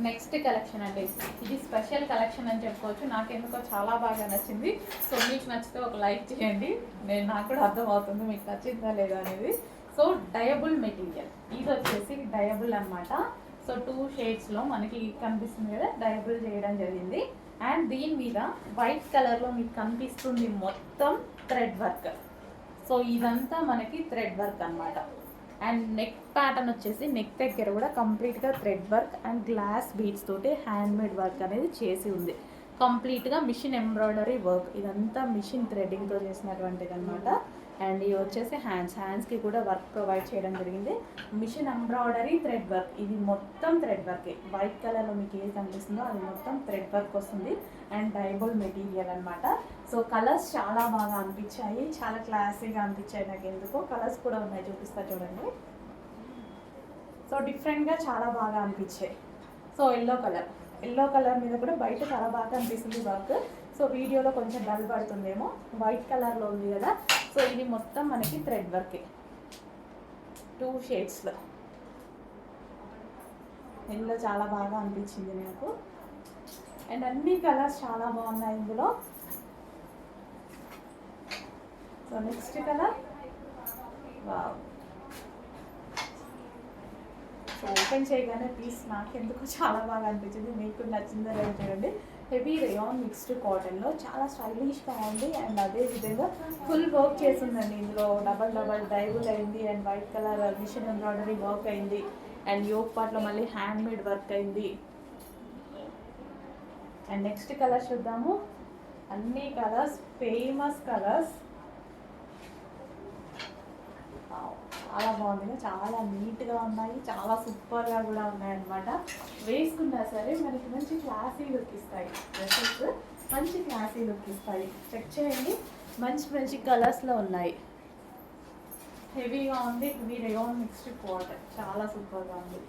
Next collection అండి, ఇది special collection అని చెప్పుకోవచ్చు. నాకెందుకో చాలా బాగా నచ్చింది. సో మీకు నచ్చితే ఒక లైక్ చేయండి, నాకు కూడా అర్థమవుతుంది మీకు నచ్చిందా లేదా అనేది. సో డయబుల్ మెటీరియల్, ఇది వచ్చేసి డయబుల్ అనమాట. సో 2 షేడ్స్లో మనకి కనిపిస్తుంది కదా, డయబుల్ చేయడం జరిగింది. అండ్ దీని మీద వైట్ కలర్లో మీకు కనిపిస్తుంది మొత్తం థ్రెడ్ వర్క్. సో ఇదంతా మనకి థ్రెడ్ వర్క్ అనమాట. అండ్ నెక్ ప్యాటర్న్ వచ్చేసి నెక్ దగ్గర కూడా కంప్లీట్గా thread work and glass beads తోటి హ్యాండ్మేడ్ వర్క్ అనేది చేసి ఉంది. కంప్లీట్గా మిషన్ ఎంబ్రాయిడరీ వర్క్, ఇదంతా మిషన్ థ్రెడ్డింగ్తో చేసినటువంటిది అనమాట. అండ్ ఇది వచ్చేసి హ్యాండ్స్కి కూడా వర్క్ ప్రొవైడ్ చేయడం జరిగింది. మిషన్ ఎంబ్రాయిడరీ థ్రెడ్ వర్క్, ఇది మొత్తం థ్రెడ్ వర్కే. వైట్ కలర్లో మీకు ఏది కనిపిస్తుందో అది మొత్తం థ్రెడ్ వర్క్ వస్తుంది. అండ్ డైబుల్ మెటీరియల్ అనమాట. సో కలర్స్ చాలా బాగా అనిపించాయి, చాలా క్లాసీగా అనిపించాయి. నాకు ఎందుకో కలర్స్ కూడా ఉన్నాయి, చూపిస్తా చూడండి. సో డిఫరెంట్గా చాలా బాగా అనిపించాయి. సో ఎల్లో కలర్ మీద కూడా బయట చాలా బాగా అనిపిస్తుంది వర్క్. సో వీడియోలో కొంచెం డల్ పడుతుందేమో, వైట్ కలర్లో ఉంది కదా. సో ఇది మొత్తం మనకి థ్రెడ్ వర్కే 2 షేడ్స్లో. ఎల్లో చాలా బాగా అనిపించింది నాకు. అండ్ అన్ని కలర్స్ చాలా బాగున్నాయి ఇందులో. So next colour, wow. So open చేయగానే పీస్ నాకు ఎందుకు చాలా బాగా అనిపించింది, మీకు నచ్చిందో లేదో చూడండి. హెవీ రేయాన్ మిక్స్డ్ కాటన్లో చాలా స్టైలిష్గా ఉంది. అండ్ అదేవిధంగా ఫుల్ వర్క్ చేసిందండి ఇందులో. డబల్ డైబుల్ అయింది. And white colour machine embroidery work అయింది. అండ్ యోక్ పార్ట్లో మళ్ళీ హ్యాండ్మేడ్ వర్క్ అయింది. అండ్ నెక్స్ట్ కలర్ చూద్దాము. అన్ని కలర్స్ ఫేమస్ కలర్స్, చాలా బాగుంది, చాలా నీట్గా ఉన్నాయి, చాలా సూపర్గా కూడా ఉన్నాయన్నమాట. వేసుకున్నా సరే మనకి మంచి క్లాసీ లుక్ ఇస్తాయి డ్రెస్సెస్, మంచి క్లాసీ లుక్ ఇస్తాయి. చెక్ చేయండి, మంచి కలర్స్లో ఉన్నాయి. హెవీగా ఉంది, హెవీ రేయాన్ మిక్స్డ్ కాటన్, చాలా సూపర్గా ఉంది.